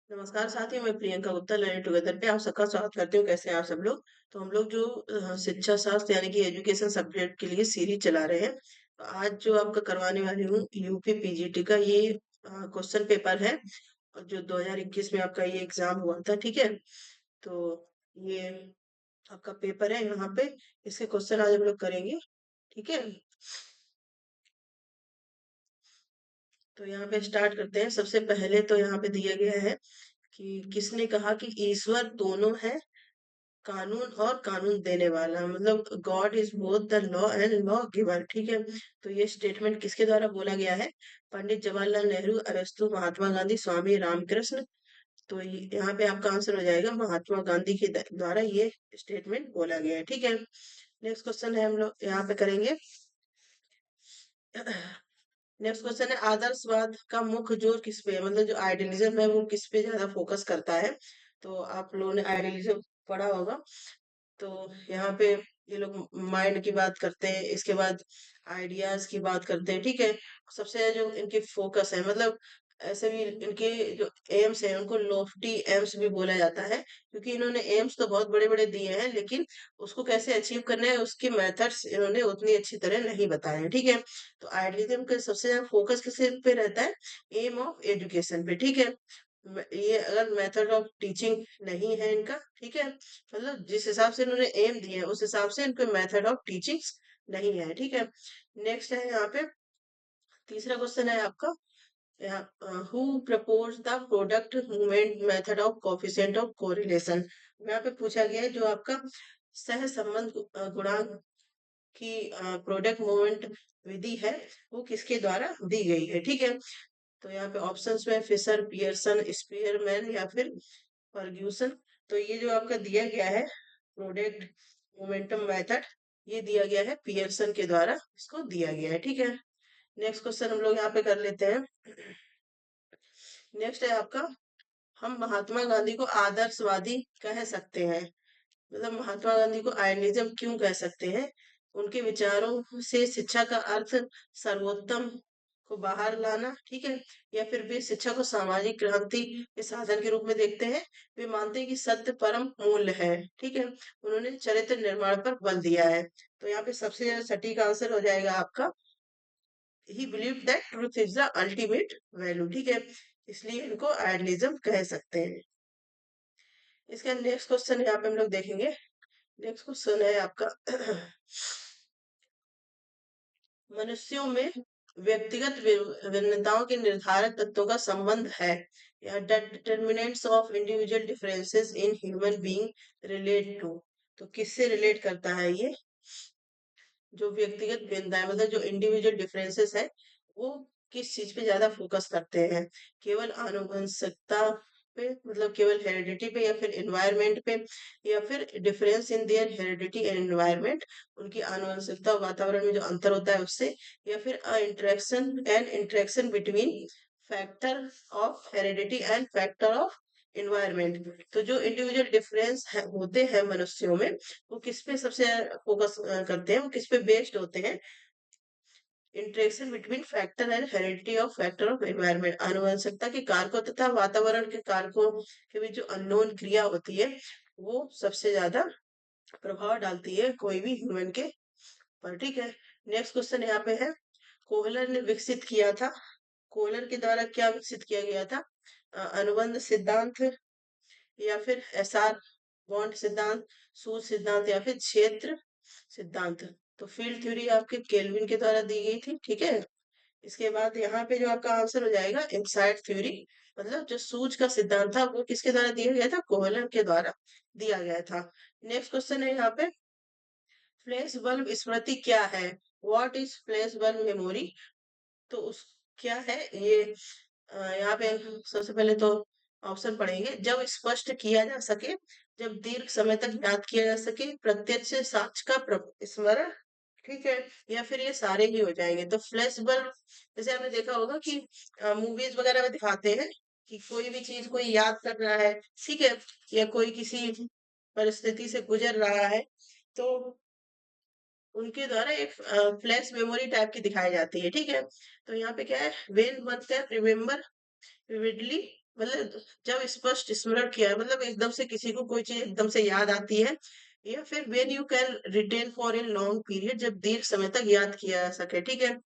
नमस्कार साथियों, मैं प्रियंका गुप्ता लर्निंग टुगेदर पे आप सबका स्वागत करती हूँ। कैसे हैं आप सब लोग? तो हम लोग जो शिक्षा शास्त्र यानी कि एजुकेशन सब्जेक्ट के लिए सीरीज चला रहे हैं। तो आज जो आपका करवाने वाली हूँ यूपी पीजीटी का ये क्वेश्चन पेपर है, और जो 2021 में आपका ये एग्जाम हुआ था, ठीक है। तो ये आपका पेपर है यहाँ पे, इसके क्वेश्चन आज हम लोग करेंगे, ठीक है। तो यहाँ पे स्टार्ट करते हैं। सबसे पहले तो यहाँ पे दिया गया है कि किसने कहा कि ईश्वर दोनों है, कानून और कानून देने वाला, मतलब God is both the law and law giver, ठीक है। तो ये स्टेटमेंट किसके द्वारा बोला गया है? पंडित जवाहरलाल नेहरू, अरस्तु, महात्मा गांधी, स्वामी रामकृष्ण। तो यहाँ पे आपका आंसर हो जाएगा महात्मा गांधी के द्वारा ये स्टेटमेंट बोला गया है, ठीक है। नेक्स्ट क्वेश्चन है हम लोग यहाँ पे करेंगे। नेक्स्ट क्वेश्चन है आदर्शवाद का मुख्य जोर किस पे है, मतलब जो आइडियलिज्म है वो किस पे ज्यादा फोकस करता है। तो आप लोगों ने आइडियलिज्म पढ़ा होगा। तो यहाँ पे ये लोग माइंड की बात करते हैं, इसके बाद आइडियाज की बात करते हैं, ठीक है। सबसे ज्यादा जो इनके फोकस है, मतलब ऐसे भी इनके जो एम्स है उनको लॉफ्टी एम्स भी बोला जाता है, क्योंकि इन्होंने एम्स तो बहुत बड़े बड़े दिए हैं, लेकिन उसको कैसे अचीव करना है उसके मेथड्स इन्होंने उतनी अच्छी तरह नहीं बताए हैं, ठीक है। तो आइडियलिज्म का सबसे ज्यादा फोकस किस पे रहता है? एम ऑफ एजुकेशन पे, ठीक है। ये अगर मेथड ऑफ टीचिंग नहीं है इनका, ठीक है, मतलब जिस हिसाब से इन्होंने एम दिया है उस हिसाब से इनके मेथड ऑफ टीचिंग नहीं है, ठीक है। नेक्स्ट है यहाँ पे तीसरा क्वेश्चन है आपका, who propose the product movement method of coefficient of correlation. यहाँ पे पूछा गया है जो आपका सह संबंध गुणांक की प्रोडक्ट मूवमेंट विधि है वो किसके द्वारा दी गई है, ठीक है। तो यहाँ पे ऑप्शंस में फिशर, पियर्सन, स्पीयरमैन या फिर फर्ग्यूसन। तो ये जो आपका दिया गया है प्रोडक्ट मोमेंटम मेथड, ये दिया गया है पियर्सन के द्वारा, इसको दिया गया है, ठीक है। नेक्स्ट क्वेश्चन हम लोग यहाँ पे कर लेते हैं। नेक्स्ट है आपका, हम महात्मा गांधी को आदर्शवादी कह सकते हैं, मतलब महात्मा गांधी को आइडियलिज्म क्यों कह सकते हैं? उनके विचारों से शिक्षा का अर्थ सर्वोत्तम को बाहर लाना, ठीक है। या फिर वे शिक्षा को सामाजिक क्रांति के साधन के रूप में देखते हैं। वे मानते हैं कि सत्य परम मूल्य है, ठीक है। उन्होंने चरित्र निर्माण पर बल दिया है। तो यहाँ पे सबसे ज्यादा सटीक आंसर हो जाएगा आपका, ही believe that truth is the ultimate value, ठीक है। इसलिए इनको आइडियलिज्म कह सकते हैं। इसका नेक्स्ट क्वेश्चन यहाँ पे हम लोग देखेंगे। नेक्स्ट क्वेश्चन है आपका मनुष्यों में व्यक्तिगत भिन्नताओं के निर्धारक तत्वों का संबंध है, या determinants of individual differences in human being relate to. तो किससे रिलेट करता है ये? जो व्यक्तिगत भिन्नता है, मतलब जो इंडिविजुअल डिफरेंसेस है, वो किस चीज पे ज्यादा फोकस करते हैं? केवल आनुवंशिकता पे, मतलब केवल हेरिडिटी पे, या फिर एनवायरनमेंट पे, या फिर difference in their heredity and environment, उनकी आनुवंशिकता और वातावरण में जो अंतर होता है उससे, या फिर interaction between factor of heredity and factor of environment. तो जो इंडिविजुअल डिफरेंस होते हैं मनुष्यों में, वो किस पे सबसे फोकस करते हैं, वो किस पे बेस्ड होते हैं? Interaction between factor and heredity of factor of environment, आनुवंशिकता के कारकों तथा वातावरण के कारकों के बीच जो अननोन क्रिया होती है वो सबसे ज्यादा प्रभाव डालती है कोई भी ह्यूमन के पर, ठीक है। नेक्स्ट क्वेश्चन यहाँ पे है, कोहलर ने विकसित किया था, कोहलर के द्वारा क्या विकसित किया गया था? अनुबंध सिद्धांत, या फिर एसआर बॉन्ड सिद्धांत, सूज सिद्धांत, या फिर क्षेत्र सिद्धांत। तो फील्ड थ्योरी आपके केल्विन के द्वारा दी गई थी, ठीक है। इसके बाद यहाँ पे जो आपका आंसर हो जाएगा इनसाइड थ्योरी, मतलब जो सूज का सिद्धांत था वो किसके द्वारा दिया गया था? कोहलर के द्वारा दिया गया था। नेक्स्ट क्वेश्चन है यहाँ पे, फ्लैश बल्ब स्मृति क्या है? What is flash bulb memory? तो उस क्या है ये? यहाँ पे सबसे पहले तो ऑप्शन पढ़ेंगे, जब स्पष्ट किया जा सके, जब दीर्घ समय तक याद किया जा सके, प्रत्यक्ष साक्ष्य का स्मरण, ठीक है, या फिर ये सारे ही हो जाएंगे। तो फ्लैश बल्ब जैसे आपने देखा होगा कि मूवीज वगैरह में दिखाते हैं कि कोई भी चीज कोई याद कर रहा है, ठीक है, या कोई किसी परिस्थिति से गुजर रहा है, तो उनके द्वारा एक फ्लैश मेमोरी टाइप की दिखाई जाती है, ठीक है। तो यहाँ पे क्या है, when one can remember vividly मतलब जब स्पष्ट स्मरण किया है, मतलब एकदम से किसी को कोई चीज एकदम से याद आती है, या फिर when you can retain for a long period, जब दीर्घ समय तक याद किया जा सके, ठीक है।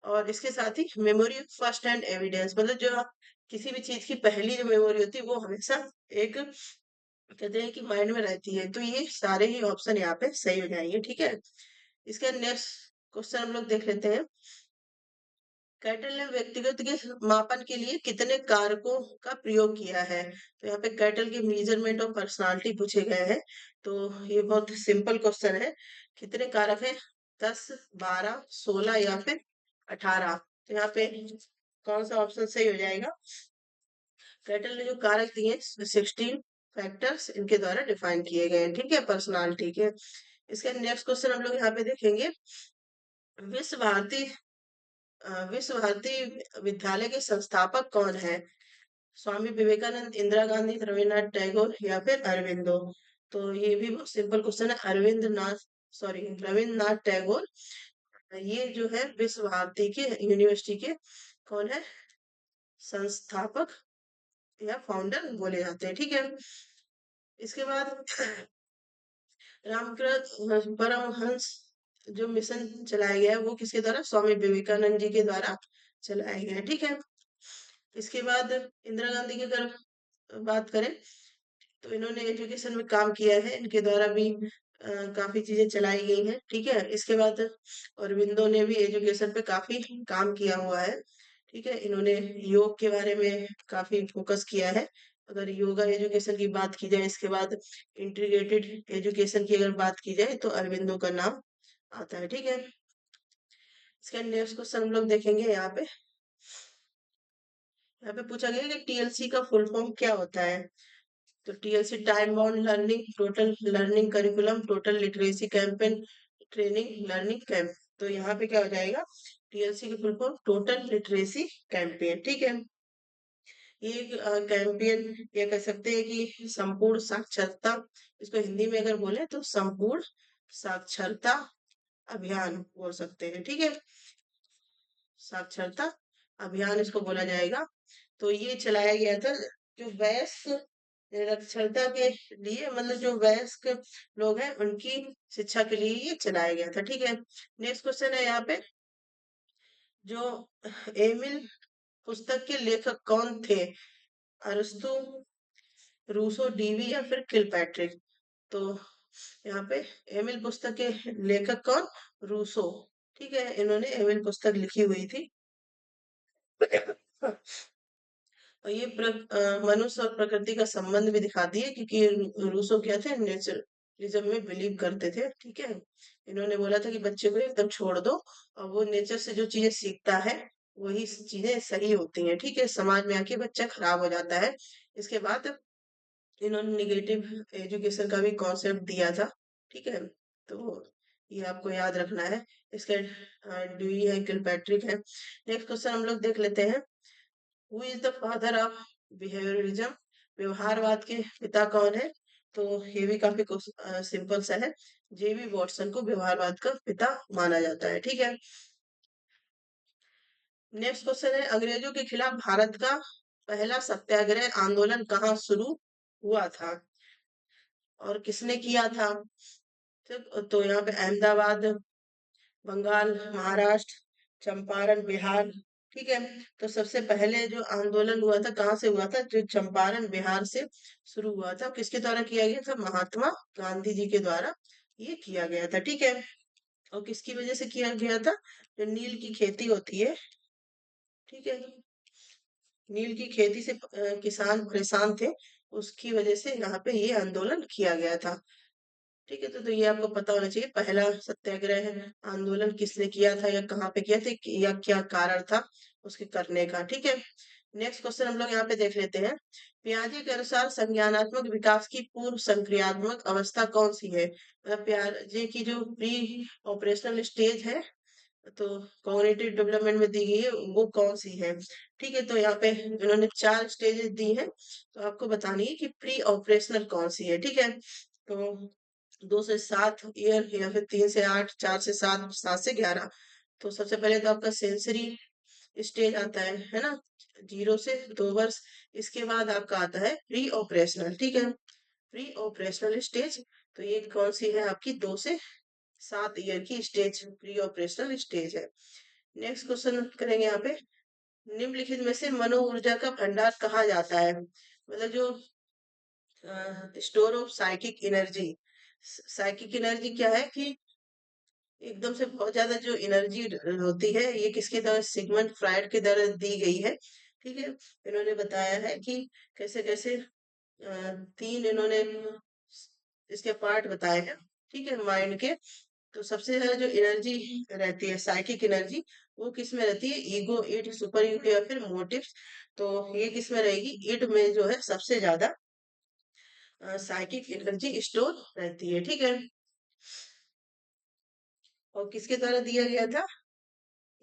और इसके साथ ही मेमोरी फर्स्ट हैंड एविडेंस, मतलब जो आप किसी भी चीज की पहली जो मेमोरी होती है वो हमेशा एक कहते हैं कि माइंड में रहती है। तो ये सारे ही ऑप्शन यहाँ पे सही हो जाएंगे, ठीक है। इसका नेक्स्ट क्वेश्चन हम लोग देख लेते हैं। कैटल ने व्यक्तिगत के मापन के लिए कितने कारकों का प्रयोग किया है? तो यहाँ पे कैटल के मेजरमेंट और पर्सनालिटी पूछे गए हैं। तो ये बहुत सिंपल क्वेश्चन है। कितने कारक हैं? 10, 12, 16 या फिर 18? तो यहाँ पे कौन सा ऑप्शन सही हो जाएगा? कैटल ने जो कारक दिए 16 फैक्टर्स इनके द्वारा डिफाइन किए गए हैं, ठीक है, पर्सनालिटी के। इसका नेक्स्ट क्वेश्चन हम लोग यहाँ पे देखेंगे। विश्व भारती विश्व भारती विद्यालय के संस्थापक कौन है? स्वामी विवेकानंद, इंदिरा गांधी, रविन्द्रनाथ टैगोर या फिर अरविंदो? तो ये भी बहुत सिंपल क्वेश्चन है। रविन्द्रनाथ टैगोर ये जो है विश्व भारती के यूनिवर्सिटी के कौन है? संस्थापक या फाउंडर बोले जाते हैं, ठीक है। इसके बाद रामकृष्ण परमहंस जो मिशन चलाया गया है वो किसके द्वारा? स्वामी विवेकानंद जी के द्वारा चलाया गया है, ठीक है। इसके बाद इंदिरा गांधी की अगर बात करें तो इन्होंने एजुकेशन में काम किया है, इनके द्वारा भी काफी चीजें चलाई गई हैं, ठीक है। इसके बाद अरविंदो ने भी एजुकेशन पे काफी काम किया हुआ है, ठीक है। इन्होंने योग के बारे में काफी फोकस किया है। अगर योगा एजुकेशन की बात की जाए, इसके बाद इंटीग्रेटेड एजुकेशन की अगर बात की जाए तो अरविंदो का नाम आता है, ठीक है। इसका नेक्स्ट क्वेश्चन हम लोग देखेंगे यहाँ पे। यहाँ पे पूछा गया है कि टीएलसी का फुल फॉर्म क्या होता है? तो TLC time bound learning, total learning curriculum, total literacy campaign, training learning camp. तो यहाँ पे क्या हो जाएगा? टीएलसी की full form total literacy campaign, ठीक है। ये एक कैंपेन या कह सकते हैं कि संपूर्ण साक्षरता, इसको हिंदी में अगर बोले तो संपूर्ण साक्षरता अभियान बोल सकते हैं, ठीक है। साक्षरता अभियान इसको बोला जाएगा। तो ये चलाया गया था जो वयस्क निरक्षरता के लिए, मतलब जो वयस्क लोग हैं उनकी शिक्षा के लिए ये चलाया गया था, ठीक है। नेक्स्ट क्वेश्चन है यहाँ पे, जो एमिल पुस्तक के लेखक कौन थे? अरस्तु, रूसो, डीवी या फिर किलपैट्रिक? तो यहाँ पे एमिल पुस्तक के लेखक कौन? रूसो, ठीक है, इन्होंने एमिल पुस्तक लिखी हुई थी। और ये मनुष्य और प्रकृति का संबंध भी दिखाती है, क्योंकि रूसो क्या थे? नेचरलिज्म में बिलीव करते थे, ठीक है। इन्होंने बोला था कि बच्चे को एकदम छोड़ दो और वो नेचर से जो चीजें सीखता है वही चीजें सही होती हैं, ठीक है। समाज में आके बच्चा खराब हो जाता है। इसके बाद इन्होंने निगेटिव एजुकेशन का भी कॉन्सेप्ट दिया था, ठीक है। तो ये आपको याद रखना है। इसके ड्यूई है, किलपैट्रिक है। नेक्स्ट क्वेश्चन हम लोग देख लेते हैं। Who is the father of behaviourism? व्यवहारवाद के पिता कौन है? तो ये भी काफी सिंपल सा है। जेबी वॉटसन को व्यवहारवाद का पिता माना जाता है, ठीक है। नेक्स्ट क्वेश्चन है, अंग्रेजों के खिलाफ भारत का पहला सत्याग्रह आंदोलन कहाँ शुरू हुआ था और किसने किया था? तो यहाँ पे अहमदाबाद, बंगाल, महाराष्ट्र, चंपारण, बिहार, ठीक है। तो सबसे पहले जो आंदोलन हुआ था कहाँ से हुआ था? जो चंपारण बिहार से शुरू हुआ था। किसके द्वारा किया गया था? महात्मा गांधी जी के द्वारा ये किया गया था, ठीक है। और किसकी वजह से किया गया था? जो नील की खेती होती है, ठीक है, नील की खेती से किसान परेशान थे, उसकी वजह से यहाँ पे ये आंदोलन किया गया था, ठीक है। तो ये आपको पता होना चाहिए, पहला सत्याग्रह आंदोलन किसने किया था या कहाँ पे किया था या क्या कारण था उसके करने का, ठीक है। नेक्स्ट क्वेश्चन हम लोग यहाँ पे देख लेते हैं। पियाजे के अनुसार संज्ञानात्मक विकास की पूर्व संक्रियात्मक अवस्था कौन सी है? मतलब पियाजे की जो प्री ऑपरेशनल स्टेज है, तो कॉग्निटिव डेवलपमेंट में दी गई है, वो कौन सी है? ठीक है, तो यहाँ पे इन्होंने 4 स्टेजेस दी हैं, तो आपको बतानी है कि प्री ऑपरेशनल कौन सी है, ठीक है। तो 2 से 7 ईयर या फिर 3 से 8, 4 से 7, 7 से 11। तो सबसे पहले तो आपका सेंसरी स्टेज आता है ना, 0 से 2 वर्ष। इसके बाद आपका आता है प्री ऑपरेशनल, ठीक है, प्री ऑपरेशनल स्टेज। तो ये कौन सी है आपकी, 2 से 7 ईयर की स्टेज प्री ऑपरेशनल स्टेज है। नेक्स्ट क्वेश्चन करेंगे यहाँ पे, निम्नलिखित में से मनो ऊर्जा का भंडार कहा जाता है, मतलब जो store of psychic energy. Psychic energy क्या है कि एकदम से बहुत ज्यादा जो एनर्जी होती है, ये किसके द्वारा, सिगमंड फ्रायड के द्वारा दी गई है, ठीक है। इन्होंने बताया है कि कैसे कैसे 3 इन्होंने इसके पार्ट बताए हैं, ठीक है, माइंड के। तो सबसे ज्यादा जो एनर्जी रहती है साइकिक एनर्जी, वो किस में रहती है, ईगो, इड, सुपर ईगो या फिर मोटिव्स। तो ये किस में रहेगी, इड में जो है सबसे ज्यादा साइकिक एनर्जी स्टोर रहती है, ठीक है। और किसके द्वारा दिया गया था,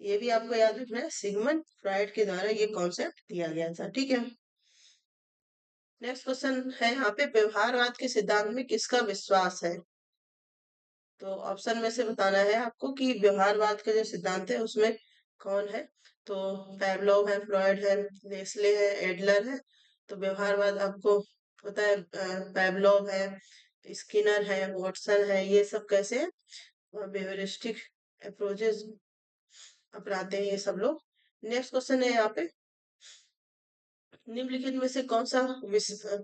ये भी आपको याद रखना है, सिगमंड फ्राइड के द्वारा ये कॉन्सेप्ट दिया गया था, ठीक है। नेक्स्ट क्वेश्चन है यहाँ पे, व्यवहारवाद के सिद्धांत में किसका विश्वास है। तो ऑप्शन में से बताना है आपको कि व्यवहारवाद का जो सिद्धांत है उसमें कौन है। तो पैवलोव है, फ्लॉयड है, नेस्ले है, एडलर है। तो व्यवहारवाद आपको पता है, पैवलोव है, स्किनर है, वॉटसन है, ये सब कैसे बिहेवियरिस्टिक अप्रोचेस अपनाते हैं ये सब लोग। नेक्स्ट क्वेश्चन है यहाँ पे, निम्नलिखित में से कौन सा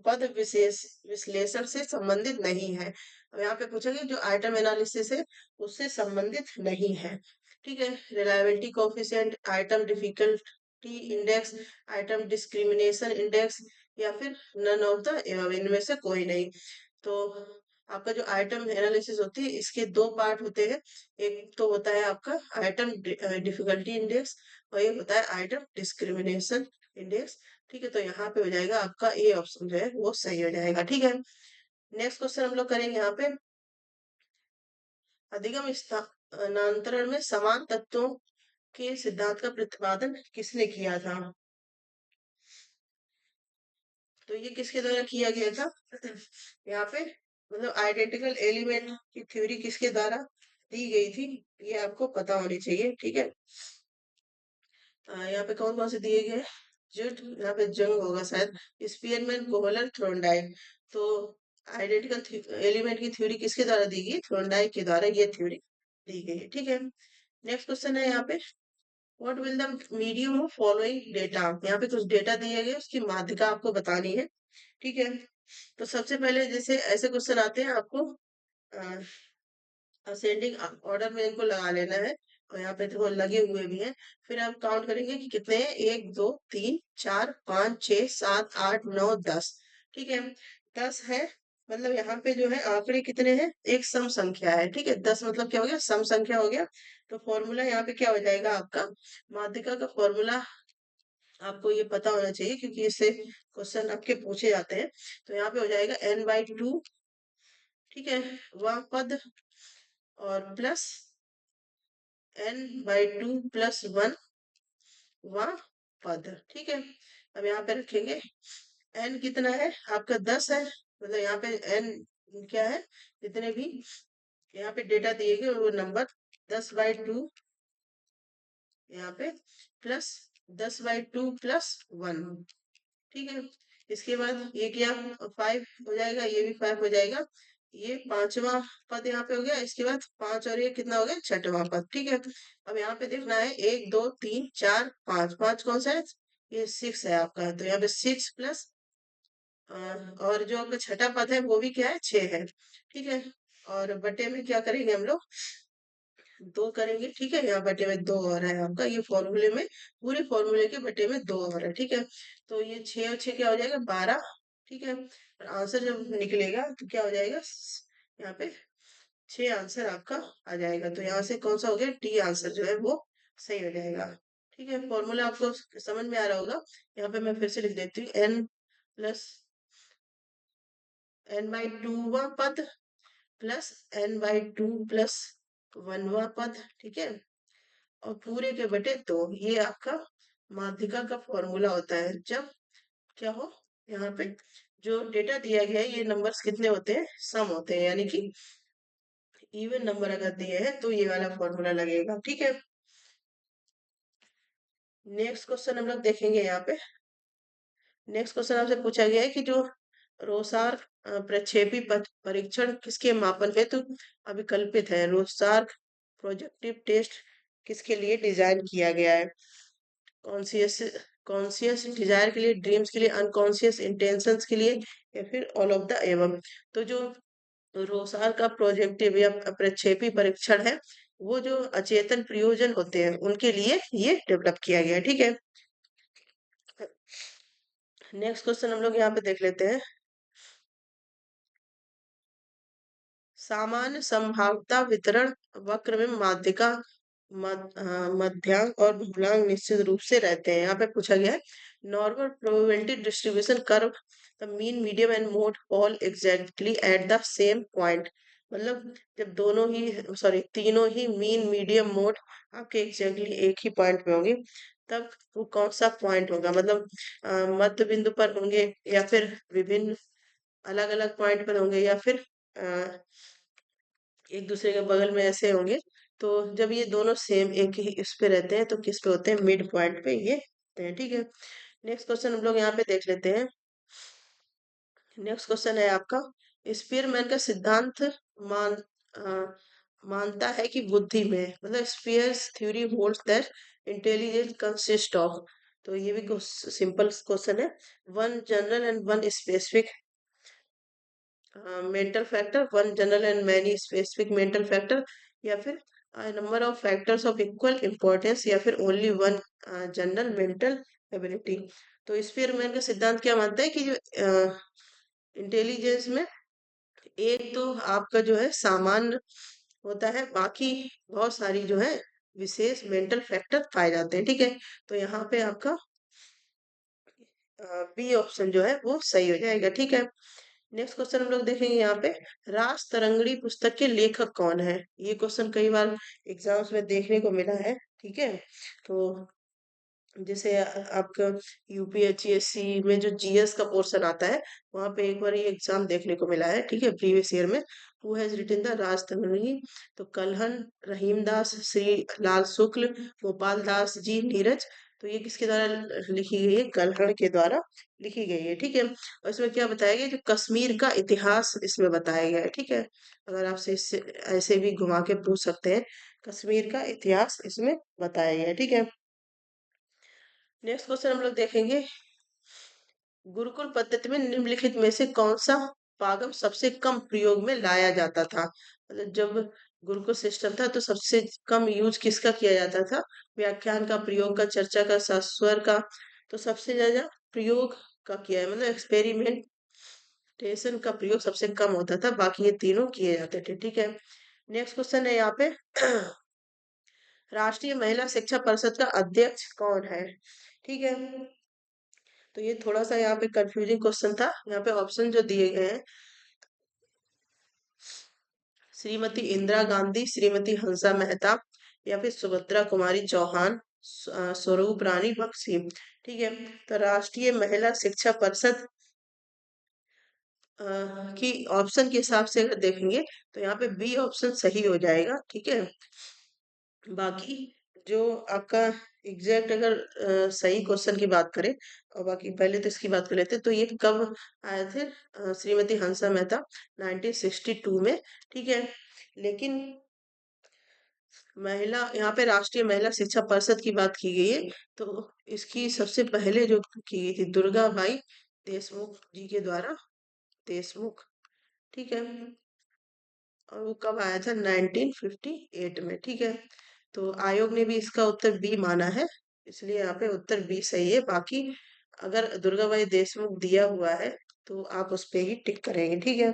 पद विशेष विश्लेषण से संबंधित नहीं है। अब यहाँ पे पूछेंगे जो आइटम एनालिसिस है उससे संबंधित नहीं है, ठीक है। Reliability coefficient, item difficulty index, item discrimination index, या फिर नन ऑफ द इनमें से कोई नहीं। तो आपका जो आइटम एनालिसिस होती है इसके 2 पार्ट होते हैं, एक तो होता है आपका आइटम डिफिकल्टी इंडेक्स, और एक होता है आइटम डिस्क्रिमिनेशन इंडेक्स, ठीक है। तो यहाँ पे हो जाएगा आपका ए ऑप्शन जो है वो सही हो जाएगा, ठीक है। नेक्स्ट क्वेश्चन हम लोग करेंगे यहाँ पे, अधिगम स्थानांतरण में समान तत्वों के सिद्धांत का प्रतिपादन किसने किया था। तो ये किसके द्वारा किया गया था यहाँ पे, मतलब आइडेंटिकल एलिमेंट की थ्योरी किसके द्वारा दी गई थी, ये आपको पता होनी चाहिए, ठीक है। यहाँ पे कौन कौन से दिए गए हैं? जुट, यहाँ पे जंग होगा शायद, स्पीयरमैन, कोहलर, थ्रोनडाइक। तो आइडेंटिकल एलिमेंट की थ्योरी किसके द्वारा दी गई, थ्रोनडाइक के द्वारा ये थ्योरी दी गई है, ठीक है। नेक्स्ट क्वेश्चन है यहाँ पे, what will the medium of following data. यहाँ पे कुछ डेटा दिए गए, उसकी माध्यिका आपको बतानी है, ठीक है। तो सबसे पहले जैसे ऐसे क्वेश्चन आते हैं आपको असेंडिंग ऑर्डर में इनको लगा लेना है, और यहाँ पे देखो लगे हुए भी हैं। फिर आप काउंट करेंगे कि कितने हैं, 1 2 3 4 5 6 7 8 9 10, ठीक है। 10 है, मतलब यहाँ पे जो है आंकड़े कितने हैं, एक सम संख्या है, ठीक है। 10 मतलब क्या हो गया, सम संख्या हो गया। तो फॉर्मूला यहाँ पे क्या हो जाएगा आपका, माध्यिका का फॉर्मूला आपको ये पता होना चाहिए क्योंकि इससे क्वेश्चन आपके पूछे जाते हैं। तो यहाँ पे हो जाएगा n/2, ठीक है, वह पद, और प्लस n/2 +1 वह पद, ठीक है। अब यहाँ पे रखेंगे n कितना है आपका, 10 है, मतलब यहाँ पे n क्या है, जितने भी यहाँ पे डेटा दिए गए वो नंबर, 10/2 यहाँ पे प्लस 10/2 +1, ठीक है। इसके बाद ये क्या, 5 हो जाएगा, ये भी 5 हो जाएगा, ये पांचवा पद यहाँ पे हो गया। इसके बाद 5 और ये कितना हो गया, छठवां पद, ठीक है। अब यहाँ पे देखना है 1 2 3 4 5, 5 कौन सा है, ये 6 है आपका, तो यहाँ पे 6 प्लस और जो आपका छठा पद है वो भी क्या है, 6 है, ठीक है। और बटे में क्या करेंगे हम लोग, 2 करेंगे, ठीक है। यहाँ बटे में 2 और है आपका, ये फॉर्मूले में, पूरे फॉर्मूले के बटे में 2 और है, ठीक है। तो ये 6 और 6 क्या हो जाएगा, 12, ठीक है। और आंसर जब निकलेगा तो क्या हो जाएगा, यहाँ पे 6 आंसर आपका आ जाएगा। तो यहाँ से कौन सा हो गया, डी आंसर जो है वो सही हो जाएगा, ठीक है। फॉर्मूला आपको समझ में आ रहा होगा। यहाँ पे मैं फिर से लिख देती हूँ, n/2वां पद प्लस n/2 +1वां पद, ठीक है। और पूरे के बटे 2, ये आपका माध्यिका का फॉर्मूला होता है जब क्या हो, यहाँ पे जो डेटा दिया गया है ये नंबर्स कितने होते हैं, सम होते हैं, यानी कि इवन नंबर अगर दिए हैं तो ये वाला फॉर्मूला लगेगा, ठीक है। नेक्स्ट क्वेश्चन हम लोग देखेंगे यहाँ पे। नेक्स्ट क्वेश्चन आपसे पूछा गया है कि जो रोसार प्रक्षेपी परीक्षण किसके मापन हेतु अभिकल्पित है। रोसार प्रोजेक्टिव टेस्ट किसके लिए डिजाइन किया गया है। कॉन्शियस कॉन्शियस डिजायर के लिए, ड्रीम्स के लिए, अनकॉन्शियस इंटेंशंस के लिए, या फिर ऑल ऑफ द एवं। तो जो रोसार का प्रोजेक्टिव या प्रक्षेपी परीक्षण है, वो जो अचेतन प्रयोजन होते हैं उनके लिए ये डेवलप किया गया है, ठीक है। नेक्स्ट क्वेश्चन हम लोग यहाँ पे देख लेते हैं। सामान्य संभाव्यता वितरण वक्र में माध्यिका, मध्यांक और बहुलांक निश्चित रूप से रहते हैं। यहाँ पे पूछा गया है normal probability distribution curve the mean medium and mode fall exactly at the same point. मतलब जब दोनों ही, सॉरी, तीनों ही मीन मीडियम मोड आपके एग्जैक्टली एक ही पॉइंट पे होंगे, तब वो कौन सा पॉइंट होगा। मतलब मध्य बिंदु पर होंगे, या फिर विभिन्न अलग अलग पॉइंट पर होंगे, या फिर एक दूसरे के बगल में ऐसे होंगे। तो जब ये दोनों सेम एक ही इस पे रहते हैं तो किस पे होते हैं, मिड पॉइंट पे ये होते हैं, ठीक है। नेक्स्ट क्वेश्चन हम लोग यहाँ पे देख लेते हैं। नेक्स्ट क्वेश्चन है आपका, स्पीयरमैन का सिद्धांत मान अ, मानता है कि बुद्धि में, मतलब Spears theory holds that intelligence consist of. तो ये भी सिंपल क्वेश्चन है। One general and one specific mental factor, one general and many specific mental factor, या फिर number of factors of equal importance, या फिर only one general mental ability. तो Spearman का सिद्धांत क्या मानता है कि जो इंटेलिजेंस में एक तो आपका जो है सामान्य होता है, बाकी बहुत सारी जो है विशेष मेंटल फैक्टर पाए जाते हैं, ठीक है। तो यहाँ पे आपका बी ऑप्शन जो है वो सही हो जाएगा, ठीक है। नेक्स्ट क्वेश्चन हम लोग देखेंगे यहाँ पे, रास तरंगिणी पुस्तक के लेखक कौन है। ये क्वेश्चन कई बार एग्जाम्स में देखने को मिला है, ठीक है। तो जैसे आपका यूपीएचसीएससी में जो जीएस का पोर्शन आता है, वहां पे एक बार ये एग्जाम देखने को मिला है, ठीक है, प्रीवियस ईयर में। Who has written the Rajatarangini. तो कलहन, रहीम दास, श्री लाल शुक्ल, गोपाल दास जी, नीरज। तो ये किसके द्वारा लिखी गई है, कलहन के द्वारा लिखी गई है, ठीक है। और इसमें क्या बताया गया, जो कश्मीर का इतिहास इसमें बताया गया है, ठीक है। अगर आपसे इससे ऐसे भी घुमा के पूछ सकते हैं, कश्मीर का इतिहास इसमें बताया गया है, ठीक है। नेक्स्ट क्वेश्चन हम लोग देखेंगे, गुरुकुल पद्धति में निम्नलिखित में से कौन सा पागम सबसे कम प्रयोग में लाया जाता था। मतलब जब गुरुकुल सिस्टम था तो सबसे कम यूज किसका किया जाता था, व्याख्यान का, प्रयोग का, चर्चा का, शास्वर का। तो सबसे ज्यादा प्रयोग का किया है, मतलब एक्सपेरिमेंटेशन का प्रयोग सबसे कम होता था, बाकी ये तीनों किए जाते थे, ठीक है। नेक्स्ट क्वेश्चन है यहाँ पे राष्ट्रीय महिला शिक्षा परिषद का अध्यक्ष कौन है, ठीक है। तो ये थोड़ा सा यहाँ पे कंफ्यूजिंग क्वेश्चन था। यहाँ पे ऑप्शन जो दिए गए हैं, श्रीमती इंदिरा गांधी, श्रीमती हंसा मेहता, या फिर सुभद्रा कुमारी चौहान, स्वरूप रानी बख्शी, ठीक है। तो राष्ट्रीय महिला शिक्षा परिषद की ऑप्शन के हिसाब से अगर देखेंगे तो यहाँ पे बी ऑप्शन सही हो जाएगा, ठीक है। बाकी जो आपका एग्जैक्ट अगर सही क्वेश्चन की बात करें, और बाकी पहले तो इसकी बात कर लेते हैं, तो ये कब आए थे, श्रीमती हंसा मेहता 1962 में, ठीक है। लेकिन महिला, यहाँ पे राष्ट्रीय महिला शिक्षा परिषद की बात की गई है, तो इसकी सबसे पहले जो की गई थी दुर्गा बाई देशमुख जी के द्वारा, देशमुख, ठीक है। और वो कब आया था, 1958 में, ठीक है। तो आयोग ने भी इसका उत्तर बी माना है, इसलिए यहाँ पे उत्तर बी सही है। बाकी अगर दुर्गाबाई देशमुख दिया हुआ है तो आप उस पे ही टिक करेंगे, ठीक है।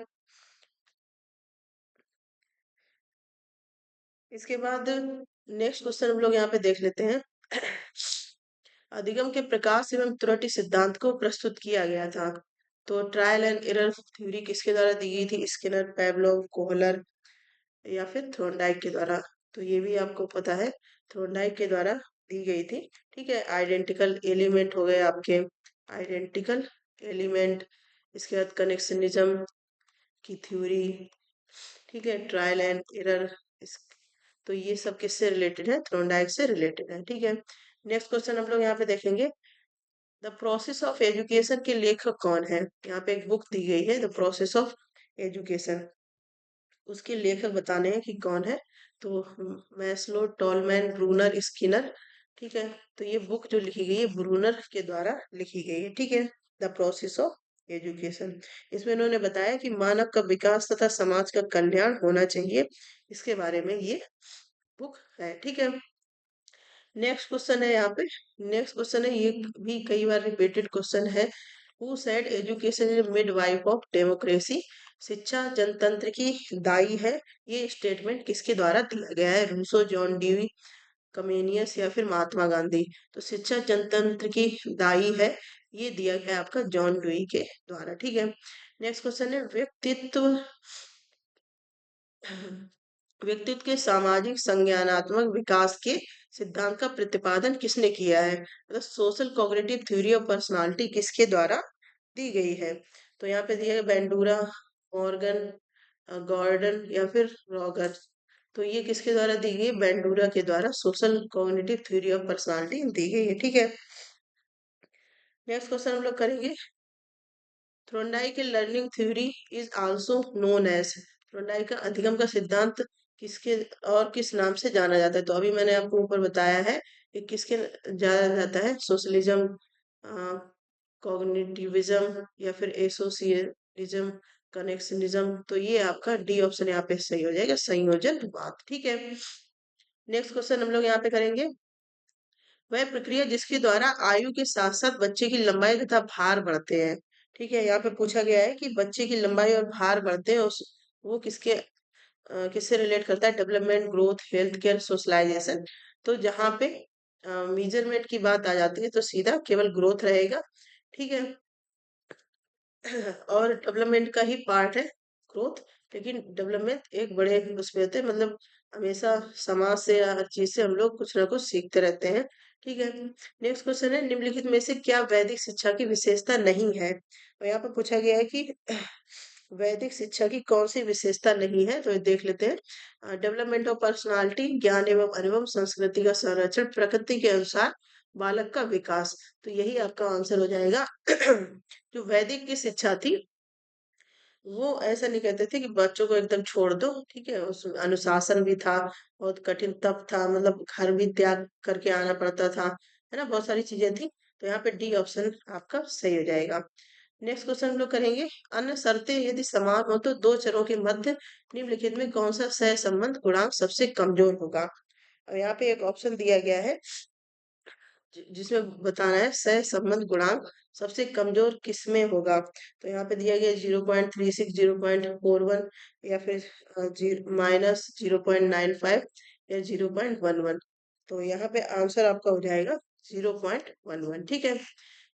इसके बाद नेक्स्ट क्वेश्चन हम लोग यहाँ पे देख लेते हैं अधिगम के प्रकाश एवं त्रुटि सिद्धांत को प्रस्तुत किया गया था। तो ट्रायल एंड एरर थ्योरी किसके द्वारा दी गई थी, स्किनर, पेवलोव, कोहलर, या फिर थोर्नडाइक के द्वारा। तो ये भी आपको पता है, थोर्नडाइक के द्वारा दी गई थी, ठीक है। आइडेंटिकल एलिमेंट हो गए आपके, आइडेंटिकल एलिमेंट। इसके बाद कनेक्शनिज्म की थ्योरी, ठीक है, ट्रायल एंड एरर। इस तो ये सब किससे रिलेटेड है, थोर्नडाइक से रिलेटेड है, ठीक है। नेक्स्ट क्वेश्चन हम लोग यहाँ पे देखेंगे, द प्रोसेस ऑफ एजुकेशन के लेखक कौन है। यहाँ पे एक बुक दी गई है, द प्रोसेस ऑफ एजुकेशन, उसके लेखक बताने हैं कि कौन है। तो मैस्लो, टॉलमैन, ब्रूनर, स्किनर। ठीक है, तो ये बुक जो लिखी गई है ब्रूनर के द्वारा लिखी गई है। ठीक है, द प्रोसेस ऑफ एजुकेशन। इसमें इन्होंने बताया कि मानव का विकास तथा समाज का कल्याण होना चाहिए, इसके बारे में ये बुक है। ठीक है, नेक्स्ट क्वेश्चन है यहाँ पे। नेक्स्ट क्वेश्चन है, ये भी कई बार रिपीटेड क्वेश्चन है। Who said education is midwife of democracy. शिक्षा जनतंत्र की दाई है, ये स्टेटमेंट किसके द्वारा दिया गया है। रूसो, जॉन ड्यूई, कमेनियस या फिर महात्मा गांधी। तो शिक्षा जनतंत्र की दाई है, ये दिया गया है आपका जॉन ड्यूई के द्वारा। ठीक है, नेक्स्ट क्वेश्चन है, व्यक्तित्व व्यक्तित्व के सामाजिक संज्ञानात्मक विकास के सिद्धांत का प्रतिपादन किसने किया है। मतलब social cognitive theory of personality किसके द्वारा दी गई है। तो यहाँ पे दिया है बेंडूरा, मॉर्गन, गॉर्डन या फिर रॉगर्स। तो ये किसके द्वारा दी गई है, बेंडूरा के द्वारा social cognitive theory of personality दी गई है। ठीक है, नेक्स्ट क्वेश्चन हम लोग करेंगे, Thorndike learning theory is also known as. Thorndike का अधिगम का सिद्धांत किसके और किस नाम से जाना जाता है। तो अभी मैंने आपको ऊपर बताया है कि किसके जाना जाता है, सोशलिज्म, कॉग्निटिविज्म या फिर एसोसिएलिज्म, कनेक्शनिज्म। तो ये आपका डी ऑप्शन यहाँ पे सही हो जाएगा, संयोजनवाद। ठीक है, नेक्स्ट क्वेश्चन हम लोग यहाँ पे करेंगे, वह प्रक्रिया जिसके द्वारा आयु के साथ साथ बच्चे की लंबाई तथा भार बढ़ते हैं। ठीक है, यहाँ पे पूछा गया है कि बच्चे की लंबाई और भार बढ़ते हैं, उस वो किससे रिलेट करता है, development, growth, health care, socialisation. तो जहाँ पे मेजरमेंट की बात आ जाती है तो सीधा केवल ग्रोथ रहेगा। ठीक है, और डेवलपमेंट का ही पार्ट है ग्रोथ, लेकिन डेवलपमेंट एक बड़े उसमें होते हैं, मतलब हमेशा समाज से या हर चीज से हम लोग कुछ ना कुछ सीखते रहते हैं। ठीक है, नेक्स्ट क्वेश्चन है, निम्नलिखित में से क्या वैदिक शिक्षा की विशेषता नहीं है। और यहाँ पर पूछा गया है कि वैदिक शिक्षा की कौन सी विशेषता नहीं है। तो ये देख लेते हैं, डेवलपमेंट ऑफ पर्सनालिटी, ज्ञान एवं अनुभव, संस्कृति का संरक्षण, प्रकृति के अनुसार बालक का विकास। तो यही आपका आंसर हो जाएगा। जो वैदिक की शिक्षा थी, वो ऐसा नहीं कहते थे कि बच्चों को एकदम छोड़ दो। ठीक है, उस अनुशासन भी था, बहुत कठिन तप था, मतलब घर भी त्याग करके आना पड़ता था, है ना, बहुत सारी चीजें थी। तो यहाँ पे डी ऑप्शन आपका सही हो जाएगा। नेक्स्ट क्वेश्चन हम लोग करेंगे, अन्य शर्तें यदि समान हो तो दो चरों के मध्य निम्नलिखित में कौन सा सहसंबंध गुणांक सबसे कमजोर होगा। और यहाँ पे एक ऑप्शन दिया गया है, जिसमें बताना है सहसंबंध गुणांक सबसे कमजोर किसमें होगा। तो यहाँ पे दिया गया 0.36, 0.41 या फिर -0.95 या 0.11। तो यहाँ पे आंसर आपका हो जाएगा 0.11। ठीक है,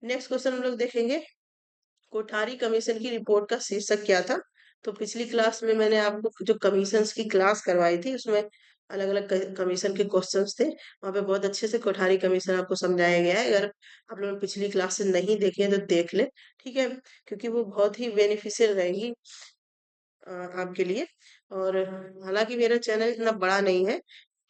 नेक्स्ट क्वेश्चन हम लोग देखेंगे, कोठारी कमीशन की रिपोर्ट का शीर्षक क्या था। तो पिछली क्लास में मैंने आपको जो कमीशंस की क्लास करवाई थी, उसमें अलग अलग कमीशन के क्वेश्चंस थे, वहाँ पे बहुत अच्छे से कोठारी कमीशन आपको समझाया गया है। अगर आप लोगों ने पिछली क्लास से नहीं देखे हैं तो देख लें। ठीक है, क्योंकि वो बहुत ही बेनिफिशियल रहेगी आपके लिए। और हालांकि मेरा चैनल इतना बड़ा नहीं है,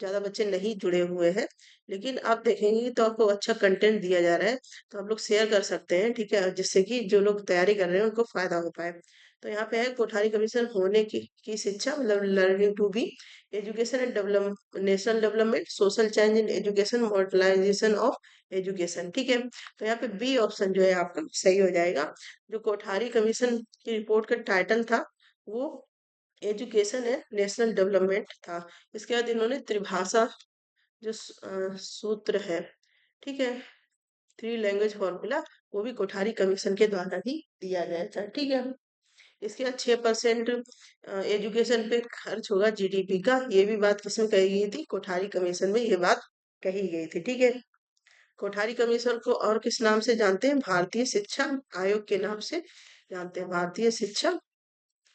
ज्यादा बच्चे नहीं जुड़े हुए हैं, लेकिन आप देखेंगे तो आपको अच्छा कंटेंट दिया जा रहा है, तो आप लोग शेयर कर सकते हैं। ठीक है, जिससे कि जो लोग तैयारी कर रहे हैं उनको फायदा हो पाए। तो यहाँ पे है, कोठारी कमीशन होने की शिक्षा, मतलब learning to be education and develop national development, social change in education, modernisation of education. ठीक है, तो यहाँ पे बी ऑप्शन जो है आपका सही हो जाएगा। जो कोठारी कमीशन की रिपोर्ट का टाइटल था, वो एजुकेशन है नेशनल डेवलपमेंट था। इसके बाद इन्होंने त्रिभाषा जो सूत्र है, ठीक है, थ्री लैंग्वेज फॉर्मूला, वो भी कोठारी कमीशन के द्वारा ही दिया गया था। ठीक है, इसके बाद 6% एजुकेशन पे खर्च होगा जीडीपी का, ये भी बात किसमें कही गई थी, कोठारी कमीशन में ये बात कही गई थी। ठीक है, कोठारी कमीशन को और किस नाम से जानते हैं, भारतीय शिक्षा आयोग के नाम से जानते हैं, भारतीय शिक्षा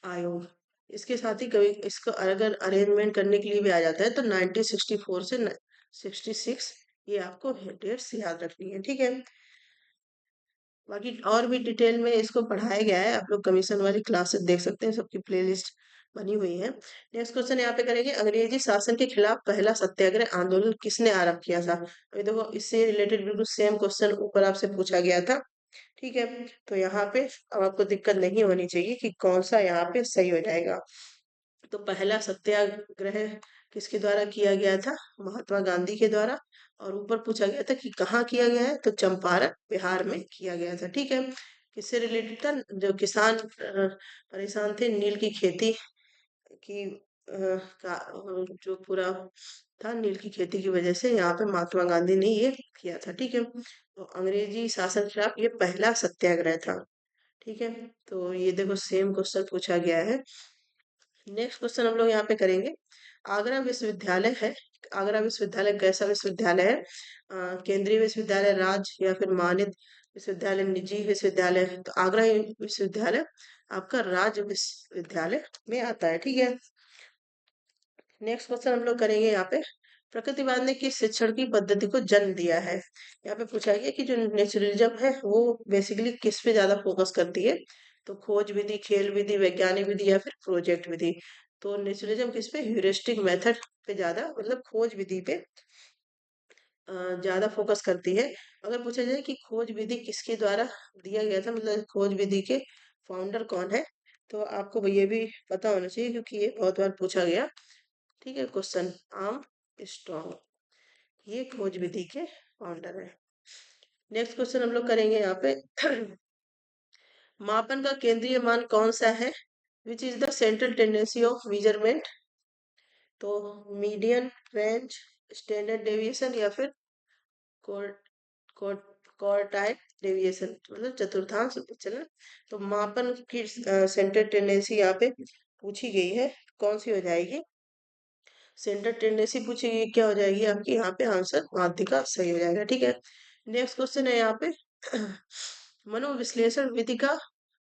आयोग। इसके साथ ही कभी इसको अगर अरेंजमेंट करने के लिए भी आ जाता है तो 1964 से 66, ये आपको डेट्स याद रखनी है। ठीक है, बाकी और भी डिटेल में इसको पढ़ाया गया है, आप लोग कमीशन वाली क्लासेस देख सकते हैं, सबकी प्लेलिस्ट बनी हुई है। नेक्स्ट क्वेश्चन यहाँ पे करेंगे, अंग्रेजी शासन के खिलाफ पहला सत्याग्रह आंदोलन किसने आरंभ किया था? अभी देखो इससे रिलेटेड बिल्कुल सेम क्वेश्चन ऊपर आपसे पूछा गया था। ठीक है, तो यहाँ पे अब आपको दिक्कत नहीं होनी चाहिए कि कौन सा यहाँ पे सही हो जाएगा। तो पहला सत्याग्रह किसके द्वारा किया गया था? महात्मा गांधी के द्वारा। और ऊपर पूछा गया था कि कहाँ किया गया है, तो चंपारण बिहार में किया गया था। ठीक है, किससे रिलेटेड था? जो किसान परेशान थे नील की खेती की जो पूरा था नील की खेती की वजह से, यहाँ पे महात्मा गांधी ने ये किया था। ठीक है, तो अंग्रेजी शासन के खिलाफ ये पहला सत्याग्रह था। ठीक है, तो ये देखो सेम क्वेश्चन पूछा गया है। नेक्स्ट क्वेश्चन हम लोग यहाँ पे करेंगे, आगरा विश्वविद्यालय है, आगरा विश्वविद्यालय कैसा विश्वविद्यालय है? केंद्रीय विश्वविद्यालय, राज्य, या फिर मानित विश्वविद्यालय, निजी विश्वविद्यालय? तो आगरा विश्वविद्यालय आपका राज्य विश्वविद्यालय में आता है। ठीक है, नेक्स्ट क्वेश्चन हम लोग करेंगे यहाँ पे, प्रकृतिवाद ने किस शिक्षण की पद्धति को जन्म दिया है? यहाँ पे पूछा गया कि जो नेचुरलिज्म है वो बेसिकली किस पे ज्यादा फोकस करती है? तो खोज विधि, खेल विधि, वैज्ञानिक विधि, या फिर प्रोजेक्ट विधि? तो नेचुरलिज्म किस पे? ह्यूरिस्टिक मेथड पे ज्यादा, मतलब खोज विधि पे ज्यादा फोकस करती है। अगर पूछा जाए कि खोज विधि किसके द्वारा दिया गया था, मतलब खोज विधि के फाउंडर कौन है, तो आपको ये भी पता होना चाहिए क्योंकि ये बहुत बार पूछा गया। ठीक है, क्वेश्चन आर्म स्ट्रॉन्ग, ये खोज विधि के फाउंडर है। नेक्स्ट क्वेश्चन हम लोग करेंगे यहाँ पे, मापन का केंद्रीय मान कौन सा है? Which is the central tendency of measurement? तो मीडियन, रेंज, स्टैंडर्ड डेविएशन, या फिर क्वार्टाइल डेविएशन, मतलब चतुर्थांश विचलन। तो मापन की सेंट्रल टेंडेंसी यहाँ पे पूछी गई है, कौन सी हो जाएगी? सेंटर टेंडेंसी पूछेगी, क्या हो जाएगी आपकी यहाँ पे? आंसर माध्यिका सही हो जाएगा। ठीक है, नेक्स्ट क्वेश्चन है यहाँ पे, मनोविश्लेषण विधि का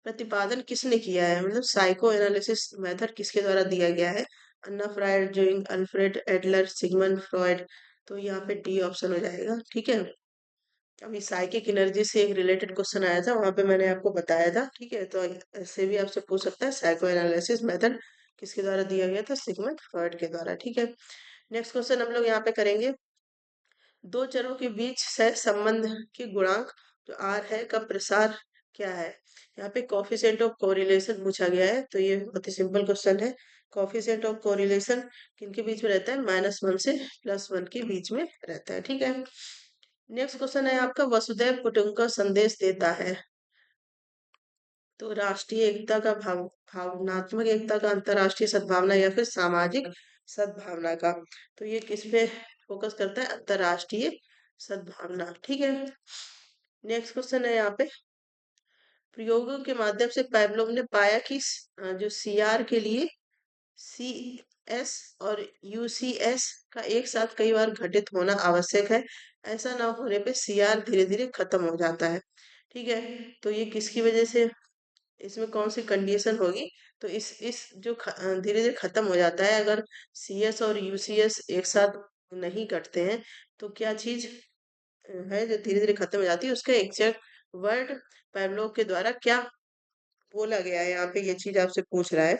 प्रतिपादन किसने किया है? मतलब साइको एनालिसिस मेथड किसके द्वारा दिया गया है? Anna Freud, Jung, Alfred Adler, Sigmund Freud? तो यहाँ पे डी ऑप्शन हो जाएगा। ठीक है, अभी साइकिक एनर्जी से एक रिलेटेड क्वेश्चन आया था, वहां पे मैंने आपको बताया था। ठीक है, तो ऐसे भी आपसे पूछ सकता है, साइको एनालिसिस मेथड किसके द्वारा दिया गया था? सिगमंड फ्रॉइड के द्वारा। ठीक है, नेक्स्ट क्वेश्चन हम लोग यहाँ पे करेंगे, दो चरों के बीच सह संबंध के गुणांक जो आर है का प्रसार क्या है? यहाँ पे कॉफिशिएंट ऑफ कोरिलेशन पूछा गया है, तो ये बहुत ही सिंपल क्वेश्चन है। कॉफिशिएंट ऑफ कोरिलेशन किनके बीच में रहता है? -1 से +1 के बीच में रहता है। ठीक है, नेक्स्ट क्वेश्चन है आपका, वसुधैव कुटुंबकम संदेश देता है? तो राष्ट्रीय एकता का भावनात्मक एकता का, अंतरराष्ट्रीय सद्भावना, या फिर सामाजिक सद्भावना का? तो ये किस पे फोकस करता है? अंतरराष्ट्रीय सद्भावना। ठीक है, नेक्स्ट क्वेश्चन है यहाँ पे, प्रयोगों के माध्यम से पैवलोव ने पाया कि जो सीआर के लिए सी एस और यूसीएस का एक साथ कई बार घटित होना आवश्यक है। ऐसा ना होने पे सीआर धीरे धीरे खत्म हो जाता है। ठीक है, तो ये किसकी वजह से, इसमें कौन सी कंडीशन होगी? तो इस जो धीरे धीरे खत्म हो जाता है, अगर सीएस और यूसीएस एक साथ नहीं कटते हैं, तो क्या चीज है जो धीरे धीरे खत्म हो जाती है? उसका एग्जैक्ट वर्ड पैवलोव के द्वारा क्या बोला गया है, यहाँ पे ये चीज आपसे पूछ रहा है।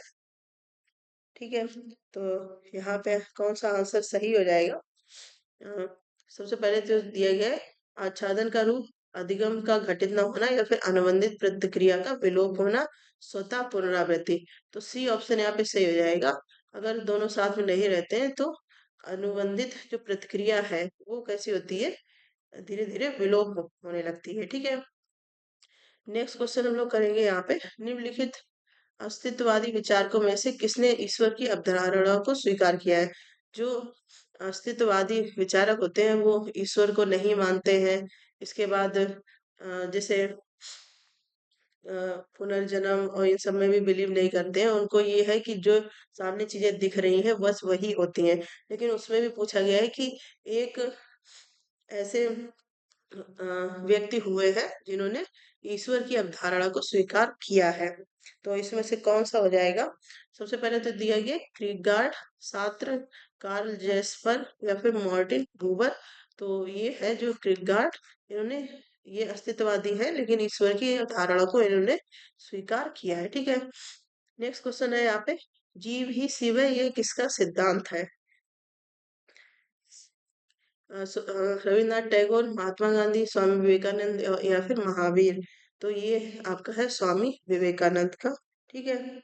ठीक है, तो यहाँ पे कौन सा आंसर सही हो जाएगा? अ, सबसे पहले तो दिया गया है, आच्छादन का रूप, अधिगम का घटित न होना, या फिर अनुबंधित प्रतिक्रिया का विलोप होना, स्वतः पुनरावृत्ति? तो सी ऑप्शन यहाँ पे सही हो जाएगा। अगर दोनों साथ में नहीं रहते हैं तो अनुबंधित जो प्रतिक्रिया है वो कैसी होती है? धीरे धीरे विलोप होने लगती है। ठीक है, नेक्स्ट क्वेश्चन हम लोग करेंगे यहाँ पे, निम्नलिखित अस्तित्ववादी विचारकों में से किसने ईश्वर की अवधारणा को स्वीकार किया है? जो अस्तित्ववादी विचारक होते हैं वो ईश्वर को नहीं मानते हैं। इसके बाद जैसे पुनर्जन्म और इन सब में भी बिलीव नहीं करते हैं। उनको ये है कि जो सामने चीजें दिख रही हैं बस वही होती हैं। लेकिन उसमें भी पूछा गया है कि एक ऐसे व्यक्ति हुए हैं जिन्होंने ईश्वर की अवधारणा को स्वीकार किया है। तो इसमें से कौन सा हो जाएगा? सबसे पहले तो दिया गया क्रिकगार्ड, सात्र, कार्ल जेस्पर, या फिर मार्टिन बूबर? तो ये है जो क्रिकगार्ड, इन्होंने, ये अस्तित्ववादी है लेकिन ईश्वर की अवधारणा को इन्होंने स्वीकार किया है। ठीक है, नेक्स्ट क्वेश्चन है यहाँ पे, जीव ही शिव है, ये किसका सिद्धांत है? रविन्द्रनाथ टैगोर, महात्मा गांधी, स्वामी विवेकानंद या फिर महावीर? तो ये आपका है स्वामी विवेकानंद का। ठीक है।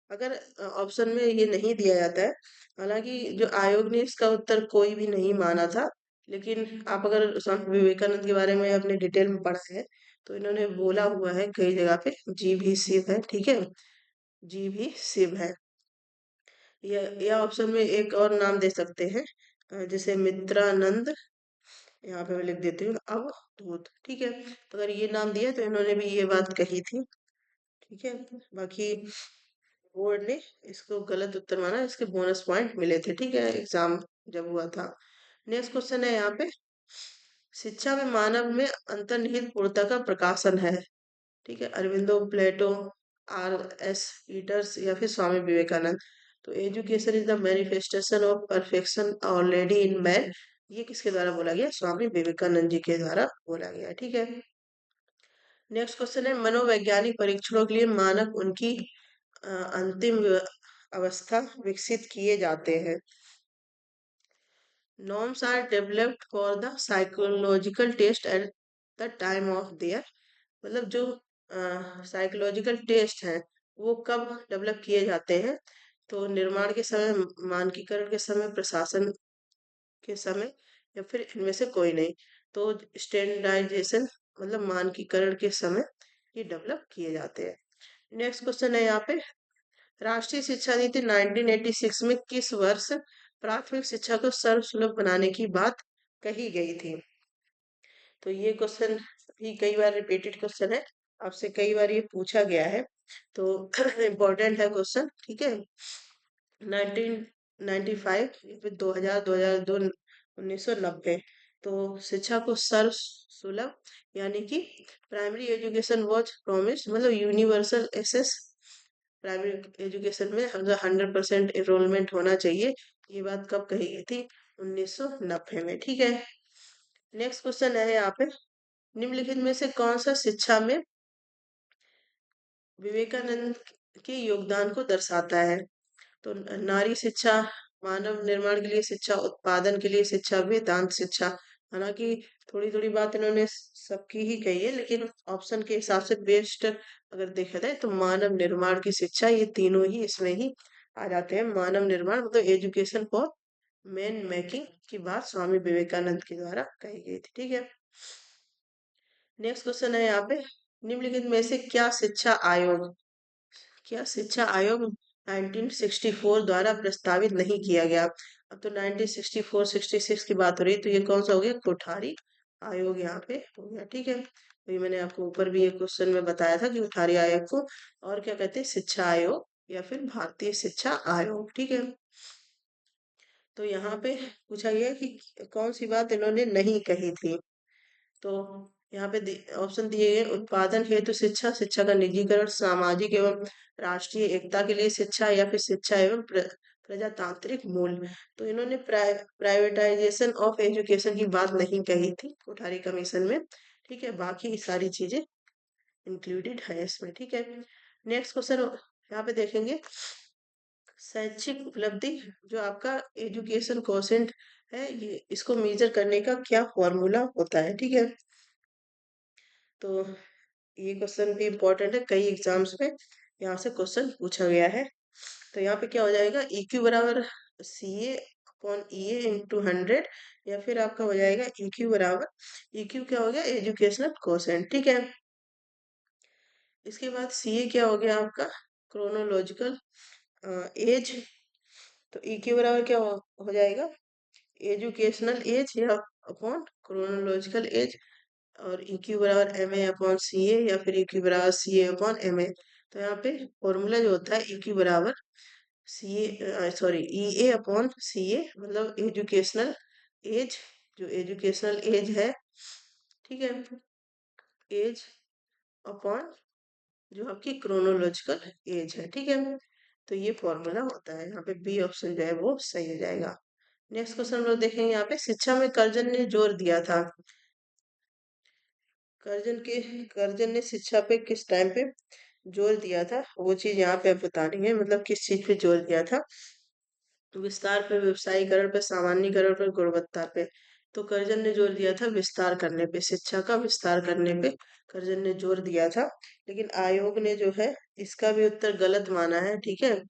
अगर ऑप्शन में ये नहीं दिया जाता है, हालांकि जो आयोग ने इसका उत्तर कोई भी नहीं माना था, लेकिन आप अगर स्वामी विवेकानंद के बारे में अपने डिटेल में पढ़ा है तो इन्होंने बोला हुआ है कई जगह पे, जीव ही शिव है। ठीक है, जीव ही शिव है। या ऑप्शन में एक और नाम दे सकते हैं, जैसे मित्रानंद, यहाँ पे मैं लिख देती हूँ अवधूत। ठीक है, अगर ये नाम दिया तो इन्होंने भी ये बात कही थी। ठीक है, बाकी बोर्ड ने इसको गलत उत्तर माना, इसके बोनस पॉइंट मिले थे। ठीक है, एग्जाम जब हुआ था। नेक्स्ट क्वेश्चन है यहाँ पे, शिक्षा में मानव में अंतर्निहित पूर्णता का प्रकाशन है। ठीक है, अरविंदो, प्लेटो, आर एस पीटर्स या फिर स्वामी विवेकानंद? तो education is the manifestation of perfection already in man, ये किसके द्वारा बोला गया? स्वामी विवेकानंद जी के द्वारा बोला गया। ठीक है, नेक्स्ट क्वेश्चन है, मनोवैज्ञानिक परीक्षणों के लिए मानक उनकी अंतिम अवस्था विकसित किए जाते हैं। Norms are developed for the psychological test at the time of their, मतलब जो साइकोलॉजिकल टेस्ट है वो कब डेवलप किए जाते हैं? तो निर्माण के समय, मानकीकरण के समय, प्रशासन के समय, या फिर इनमें से कोई नहीं? तो स्टैंडर्डाइजेशन मतलब मानकीकरण के समय ये डेवलप किए जाते हैं। नेक्स्ट क्वेश्चन है यहाँ पे, राष्ट्रीय शिक्षा नीति 1986 में किस वर्ष प्राथमिक शिक्षा को सर्वसुलभ बनाने की बात कही गई थी? तो ये क्वेश्चन भी कई बार रिपीटेड क्वेश्चन है, आपसे कई बार ये पूछा गया है, तो इम्पोर्टेंट है क्वेश्चन। ठीक है, 1995, फिर 2000, 2002, 1990। तो शिक्षा को सर्व सुलभ, यानी कि प्राइमरी एजुकेशन वॉज प्रोमिस, मतलब यूनिवर्सल एक्सेस प्राइमरी एजुकेशन में 100% एनरोलमेंट होना चाहिए, ये बात कब कही गई थी? 1990 में। ठीक है, नेक्स्ट क्वेश्चन है यहाँ पे, निम्नलिखित में से कौन सा शिक्षा में विवेकानंद के योगदान को दर्शाता है? तो नारी शिक्षा, मानव निर्माण के लिए शिक्षा, उत्पादन के लिए शिक्षा, वेदांत शिक्षा। हालांकि थोड़ी थोड़ी बात इन्होंने सबकी ही कही है, लेकिन ऑप्शन के हिसाब से बेस्ट अगर देखा जाए तो मानव निर्माण की शिक्षा, ये तीनों ही इसमें ही आ जाते हैं। मानव निर्माण मतलब एजुकेशन फॉर मैन मेकिंग की बात स्वामी विवेकानंद के द्वारा कही गई थी। ठीक है, नेक्स्ट क्वेश्चन है यहाँ पे, निम्नलिखित में से क्या शिक्षा आयोग 1964 द्वारा प्रस्तावित नहीं किया गया? अब तो 1964 66 की बात हो रही है, तो ये कौन सा हो गया? कोठारी आयोग यहाँ पे हो गया। ठीक है, तो ये मैंने आपको ऊपर भी एक क्वेश्चन में बताया था कि कोठारी आयोग को और क्या कहते हैं? शिक्षा आयोग या फिर भारतीय शिक्षा आयोग। ठीक है, तो यहाँ पे पूछा गया कि कौन सी बात इन्होंने नहीं कही थी? तो यहाँ पे ऑप्शन दिए गए, उत्पादन हेतु शिक्षा, शिक्षा का निजीकरण, सामाजिक एवं राष्ट्रीय एकता के लिए शिक्षा, या फिर शिक्षा एवं प्रजातांत्रिक मूल्य। तो इन्होंने प्राइवेटाइजेशन ऑफ एजुकेशन की बात नहीं कही थी कोठारी कमीशन में। ठीक है, बाकी सारी चीजें इंक्लूडेड है इसमें। ठीक है, नेक्स्ट क्वेश्चन यहाँ पे देखेंगे, शैक्षिक उपलब्धि जो आपका एजुकेशन कोशेंट है, ये इसको मेजर करने का क्या फॉर्मूला होता है? ठीक है, तो ये क्वेश्चन भी इम्पोर्टेंट है, कई एग्जाम्स में यहाँ से क्वेश्चन पूछा गया है। तो यहाँ पे क्या हो जाएगा? EQ बराबर CA/EA इंटू 100, या फिर आपका हो जाएगा EQ बराबर, EQ क्या हो गया? Educational quotient. ठीक है, इसके बाद CA क्या हो गया आपका? Chronological age. तो EQ बराबर क्या हो जाएगा? एजुकेशनल एज या अपॉन क्रोनोलॉजिकल एज। और EQ बराबर MA/CA या फिर EQ बराबर CA/MA। तो यहाँ पे फॉर्मूला जो होता है EQ बराबर EA/CA, मतलब एजुकेशनल एज, जो एजुकेशनल एज है, ठीक है, एज अपॉन जो आपकी क्रोनोलॉजिकल एज है। ठीक है, तो ये फॉर्मूला होता है। यहाँ पे बी ऑप्शन जो है वो सही हो जाएगा। नेक्स्ट क्वेश्चन हम लोग देखेंगे यहाँ पे, शिक्षा में कर्जन ने जोर दिया था। कर्जन ने शिक्षा पे किस टाइम पे जोर दिया था वो चीज यहाँ पे अब बतानी है, मतलब किस चीज पे जोर दिया था। विस्तार पे, व्यवसायीकरण पे, सामान्यीकरण पे, गुणवत्ता पे। तो कर्जन ने जोर दिया था विस्तार करने पे, शिक्षा का विस्तार करने पे कर्जन ने जोर दिया था। लेकिन आयोग ने जो है इसका भी उत्तर गलत माना है, ठीक है।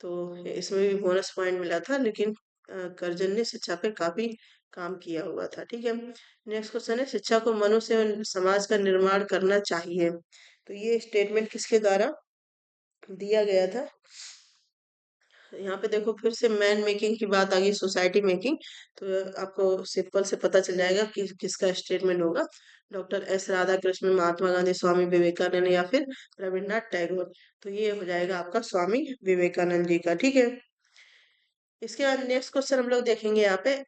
तो इसमें भी बोनस पॉइंट मिला था, लेकिन कर्जन ने शिक्षा पे काफी काम किया हुआ था, ठीक है। नेक्स्ट क्वेश्चन है, शिक्षा को मनुष्य एवं समाज का निर्माण करना चाहिए। तो ये स्टेटमेंट किसके द्वारा दिया गया था? यहाँ पे देखो फिर से मैन मेकिंग की बात आ गई, सोसाइटी मेकिंग। तो आपको सिंपल से पता चल जाएगा कि किसका स्टेटमेंट होगा। डॉक्टर एस राधा कृष्ण, महात्मा गांधी, स्वामी विवेकानंद या फिर रविन्द्रनाथ टैगोर। तो ये हो जाएगा आपका स्वामी विवेकानंद जी का, ठीक है। इसके बाद नेक्स्ट क्वेश्चन हम लोग देखेंगे यहाँ पे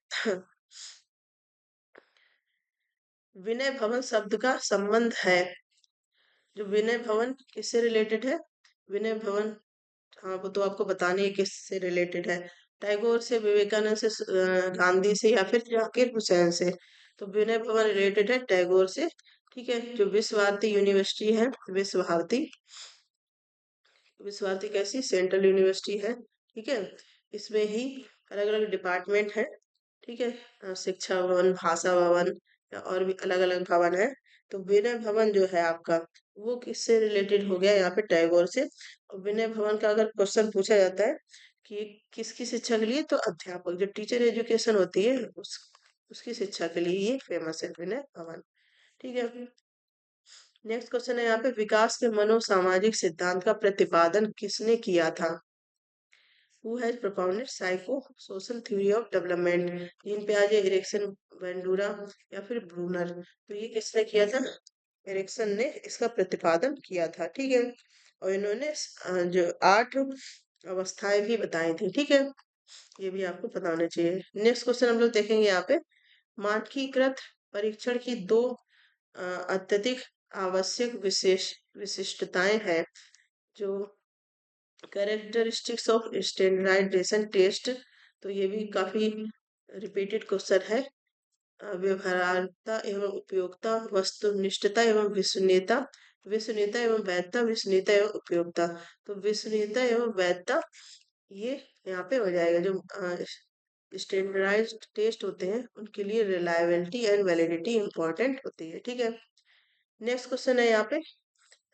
विनय भवन शब्द का संबंध है। जो विनय भवन किससे रिलेटेड है? विनय भवन, हाँ वो तो आपको बताने है किससे रिलेटेड है। टैगोर से, विवेकानंद से, गांधी से या फिर जाकिर हुसैन से। तो विनय भवन रिलेटेड है टैगोर से, ठीक है। जो विश्व भारती यूनिवर्सिटी है, विश्व भारती, विश्व भारती कैसी सेंट्रल यूनिवर्सिटी है, ठीक है। इसमें ही अलग अलग डिपार्टमेंट है, ठीक है। शिक्षा भवन, भाषा भवन या और भी अलग अलग भवन है। तो विनय भवन जो है आपका वो किससे रिलेटेड हो गया यहाँ पे? टैगोर से। और विनय भवन का अगर क्वेश्चन पूछा जाता है कि किसकी शिक्षा के लिए, तो अध्यापक, जो टीचर एजुकेशन होती है उसकी शिक्षा के लिए ये फेमस है विनय भवन, ठीक है। नेक्स्ट क्वेश्चन है यहाँ पे, विकास के मनोसामाजिक सिद्धांत का प्रतिपादन किसने किया था? Who has propounded psycho-social theory of development? Jean पियाजे, एरिक्सन, वेंडूरा या फिर ब्रूनर। तो ये किसने किया था? एरिक्सन ने इसका प्रतिपादन किया था, ठीक है। और इन्होंने जो 8 अवस्थाएं भी बताई थी, ठीक है। ये भी आपको पता होना चाहिए। नेक्स्ट क्वेश्चन हम लोग देखेंगे यहाँ पे, मानकीकृत परीक्षण की 2 अत्यधिक आवश्यक विशिष्टताएं हैं। जो कैरेक्टरिस्टिक्स ऑफ स्टैंडर्डाइजेशन टेस्ट, तो ये भी काफी रिपीटेड क्वेश्चन है। व्यवहार्यता एवं उपयोगिता, वस्तुनिष्ठता एवं विश्वसनीयता, विश्वसनीयता एवं वैधता, विश्वसनीयता एवं उपयोगिता। तो विश्वसनीयता एवं वैधता ये यहाँ पे हो जाएगा। जो स्टैंडर्डाइज्ड टेस्ट होते हैं उनके लिए रिलायबिलिटी एंड वैलिडिटी इंपॉर्टेंट होती है, ठीक है। नेक्स्ट क्वेश्चन है यहाँ पे,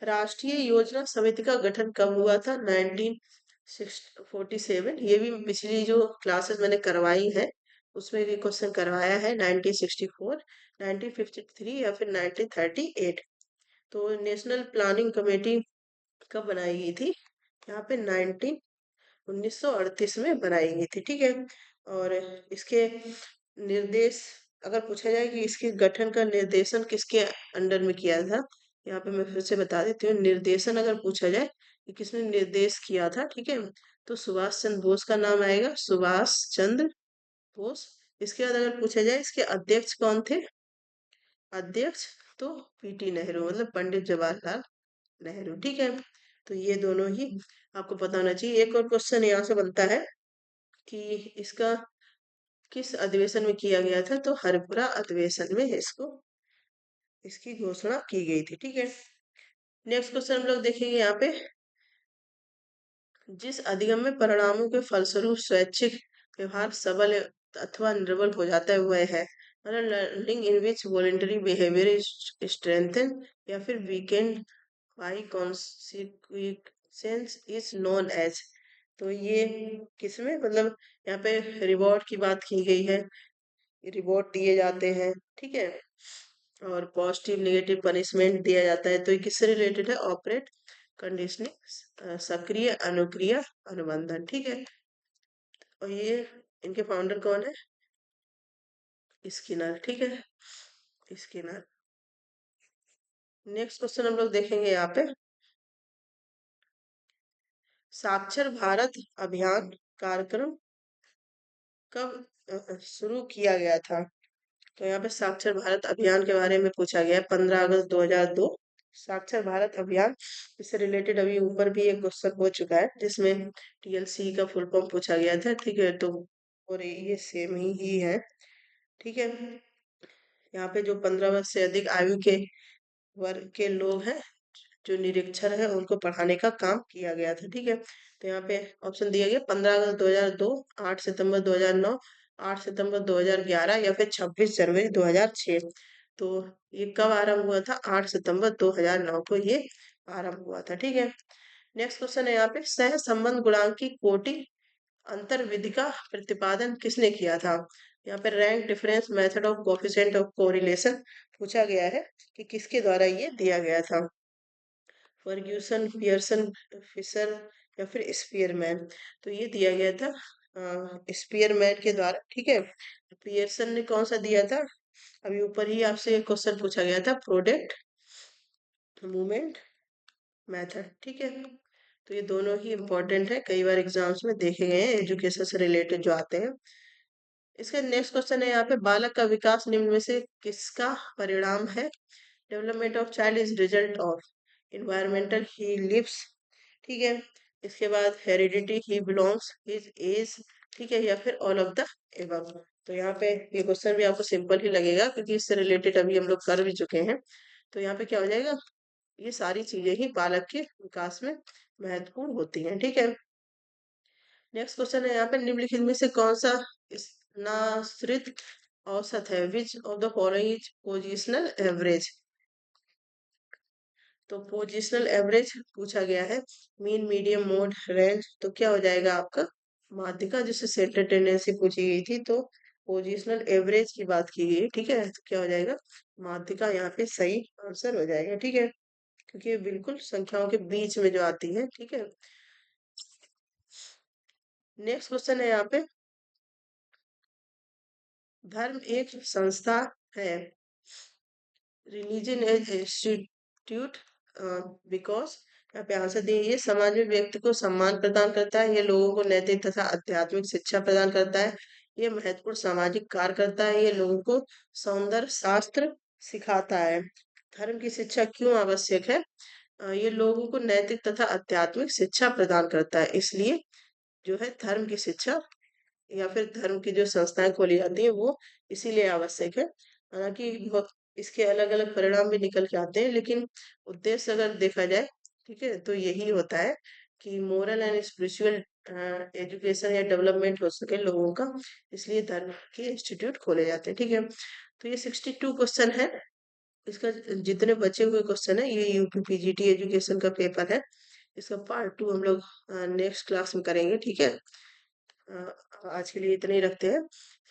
राष्ट्रीय योजना समिति का गठन कब हुआ था? 1947। ये भी पिछली जो क्लासेस मैंने करवाई है उसमें भी क्वेश्चन करवाया है। 1964, 1953 या फिर 1938। तो नेशनल प्लानिंग कमेटी कब बनाई गई थी? यहाँ पे 1938 में बनाई गई थी, ठीक है। और इसके निर्देश, अगर पूछा जाए कि इसके गठन का निर्देशन किसके अंडर में किया था, यहाँ पे मैं फिर से बता देती हूँ। निर्देशन अगर पूछा जाए कि किसने निर्देश किया था, ठीक है, तो सुभाष चंद्र बोस का नाम आएगा, सुभाष चंद्र बोस। इसके बाद अगर पूछा जाए इसके अध्यक्ष कौन थे, अध्यक्ष तो पीटी नेहरू, मतलब पंडित जवाहरलाल नेहरू, ठीक है। तो ये दोनों ही आपको पता होना चाहिए। एक और क्वेश्चन यहाँ से बनता है कि इसका किस अधिवेशन में किया गया था? तो हरिपुरा अधिवेशन में इसको, इसकी घोषणा की गई थी, ठीक है। नेक्स्ट क्वेश्चन हम लोग देखेंगे यहाँ पे, जिस अधिगम्य परिणामों के फलस्वरूप स्वैच्छिक व्यवहार सबल अथवा निर्बल हो जाता है वह है, मतलब learning in which voluntary behaviour is strengthen या फिर weakened by consequence is known as. तो ये किसमें, मतलब यहाँ पे रिवॉर्ड की बात की गई है, रिवॉर्ड दिए जाते हैं, ठीक है। और पॉजिटिव नेगेटिव पनिशमेंट दिया जाता है। तो ये किससे रिलेटेड है? ऑपरेट कंडीशनिंग, सक्रिय अनुक्रिया अनुबंधन, ठीक है। और ये इनके फाउंडर कौन है? स्किनर, ठीक है, स्किनर। नेक्स्ट क्वेश्चन हम लोग देखेंगे यहाँ पे, साक्षर भारत अभियान कार्यक्रम कब शुरू किया गया था? तो यहाँ पे साक्षर भारत अभियान के बारे में पूछा गया है, 15 अगस्त 2002। साक्षर भारत अभियान, इससे रिलेटेड अभी ऊपर भी एक क्वेश्चन हो चुका है जिसमें टीएलसी का फुल फॉर्म पूछा गया था, ठीक है। तो और ये सेम ही है, ठीक है। यहाँ पे जो 15 वर्ष से अधिक आयु के वर्ग के लोग हैं जो निरीक्षर है उनको पढ़ाने का काम किया गया था। ठीक है, तो यहाँ पे ऑप्शन दिया गया 15 अगस्त 2002, 8 सितंबर 2009, 8 सितंबर 2011 या फिर 26 जनवरी 2006। तो ये कब आरंभ हुआ था? 8 सितंबर 2009 को ये आरंभ हुआ था। ठीक है, नेक्स्ट क्वेश्चन है यहाँ पे, सह संबंध गुणांक की कोटि अंतर विधि का प्रतिपादन किसने किया था? यहाँ पे rank difference method of coefficient of correlation पूछा गया है कि किसके द्वारा ये दिया गया था। फर्ग्यूसन, पियर्सन, फिशर या फिर स्पीयरमैन। तो ये दिया गया था स्पीयरमैन के द्वारा। ठीक है, पियर्सन ने कौन सा दिया था? अभी ऊपर ही आपसे क्वेश्चन पूछा गया था, प्रोडक्ट मूवमेंट मेथड। ठीक है, तो ये दोनों ही इम्पोर्टेंट है, कई बार एग्जाम्स में देखे गए हैं, एजुकेशन से रिलेटेड जो आते हैं। इसका नेक्स्ट क्वेश्चन है यहाँ पे, बालक का विकास निम्न में से किसका परिणाम है? Development of child is result of environmental he lives. ठीक है, इसके बाद heredity, he belongs, his age. ठीक है, या फिर ऑल ऑफ द एबव। तो यहाँ पे ये क्वेश्चन भी आपको सिंपल ही लगेगा क्योंकि इससे रिलेटेड अभी हम लोग कर भी चुके हैं। तो यहाँ पे क्या हो जाएगा, ये सारी चीजें ही बालक के विकास में महत्वपूर्ण होती हैं। ठीक है, नेक्स्ट क्वेश्चन है यहाँ पे, निम्नलिखित में से कौन सा स्नाश्रित औसत है? Which of the following is positional average? तो पोजिशनल एवरेज पूछा गया है, मीन, मीडियम, मोड, रेंज। तो क्या हो जाएगा आपका? माध्यिका, जिससे सेंटर टेंडेंसी पूछी गई थी, तो पोजिशनल एवरेज की बात की गई। ठीक है, तो क्या हो जाएगा? माध्यिका यहाँ पे सही आंसर हो जाएगा। ठीक है, क्योंकि ये बिल्कुल संख्याओं के बीच में जो आती है। ठीक है, नेक्स्ट क्वेश्चन है यहाँ पे, धर्म एक संस्था है, रिलीजन एज इंस्टीट्यूट, बिकॉज, यहाँ पे आंसर दिए, ये समाज में व्यक्ति को सम्मान प्रदान करता है, ये लोगों को नैतिक तथा आध्यात्मिक शिक्षा प्रदान करता है, ये महत्वपूर्ण सामाजिक कार्य करता है, ये लोगों को सौंदर्य शास्त्र सिखाता है। धर्म की शिक्षा क्यों आवश्यक है? ये लोगों को नैतिक तथा आध्यात्मिक शिक्षा प्रदान करता है, इसलिए जो है धर्म की शिक्षा या फिर धर्म की जो संस्थाएं खोली जाती है वो इसीलिए आवश्यक है। हालांकि बहुत इसके अलग अलग परिणाम भी निकल के आते हैं, लेकिन उद्देश्य अगर देखा जाए, ठीक है, तो यही होता है कि मोरल एंड स्पिरिचुअल एजुकेशन या डेवलपमेंट हो सके लोगों का, इसलिए धर्म के इंस्टीट्यूट खोले जाते हैं। ठीक है, तो ये 62 क्वेश्चन है। इसका जितने बचे हुए क्वेश्चन है, ये यूपी पीजीटी एजुकेशन का पेपर है, इसका पार्ट 2 हम लोग नेक्स्ट क्लास में करेंगे। ठीक है, आज के लिए इतने ही रखते हैं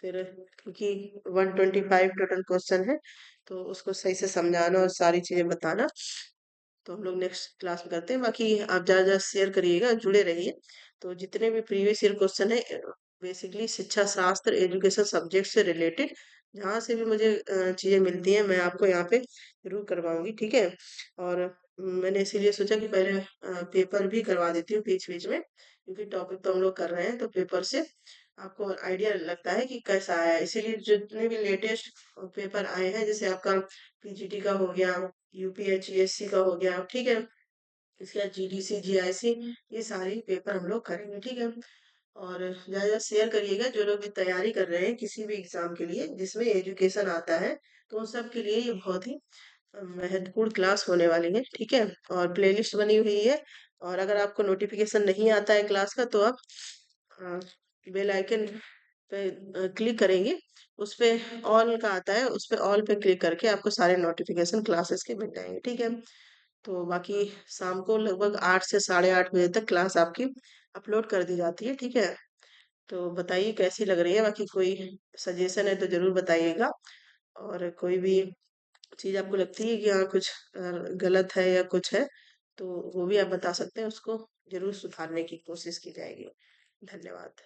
फिर, क्योंकि 125 टोटल क्वेश्चन है, तो उसको सही से समझाना और सारी चीजें बताना तो हम लोग नेक्स्ट क्लास में करते हैं। बाकी आप ज़्यादा ज़्यादा शेयर करिएगा, जुड़े रहिए। तो जितने भी प्रीवियस ईयर क्वेश्चन है, बेसिकली शिक्षा शास्त्र एजुकेशन सब्जेक्ट से रिलेटेड जहाँ से भी मुझे चीज़ें मिलती हैं, मैं आपको यहाँ पे जरूर करवाऊंगी। ठीक है, और मैंने इसीलिए सोचा कि पहले पेपर भी करवा देती हूँ बीच बीच में, क्योंकि टॉपिक तो हम लोग कर रहे हैं, तो पेपर से आपको आइडिया लगता है कि कैसा आया है। इसीलिए जितने भी लेटेस्ट पेपर आए हैं, जैसे आपका पीजीटी का हो गया, यूपीएचईएससी का हो गया, ठीक है, इसके बाद जीडीसी जीआईसी, ये सारे पेपर हम लोग करेंगे। ठीक है, और ज्यादा ज्यादा शेयर करिएगा, जो लोग भी तैयारी कर रहे हैं किसी भी एग्जाम के लिए जिसमें एजुकेशन आता है, तो उन सब के लिए ये बहुत ही महत्वपूर्ण क्लास होने वाली है। ठीक है, और प्लेलिस्ट बनी हुई है, और अगर आपको नोटिफिकेशन नहीं आता है क्लास का, तो आप बेल आइकन पे क्लिक करेंगे, उस पे ऑल का आता है, उस पे ऑल पे क्लिक करके आपको सारे नोटिफिकेशन क्लासेस के मिल जाएंगे। ठीक है, तो बाकी शाम को लगभग 8 से 8:30 बजे तक क्लास आपकी अपलोड कर दी जाती है। ठीक है, तो बताइए कैसी लग रही है, बाकी कोई सजेशन है तो जरूर बताइएगा, और कोई भी चीज आपको लगती है कि हाँ कुछ गलत है या कुछ है, तो वो भी आप बता सकते हैं, उसको जरूर सुधारने की कोशिश की जाएगी। धन्यवाद।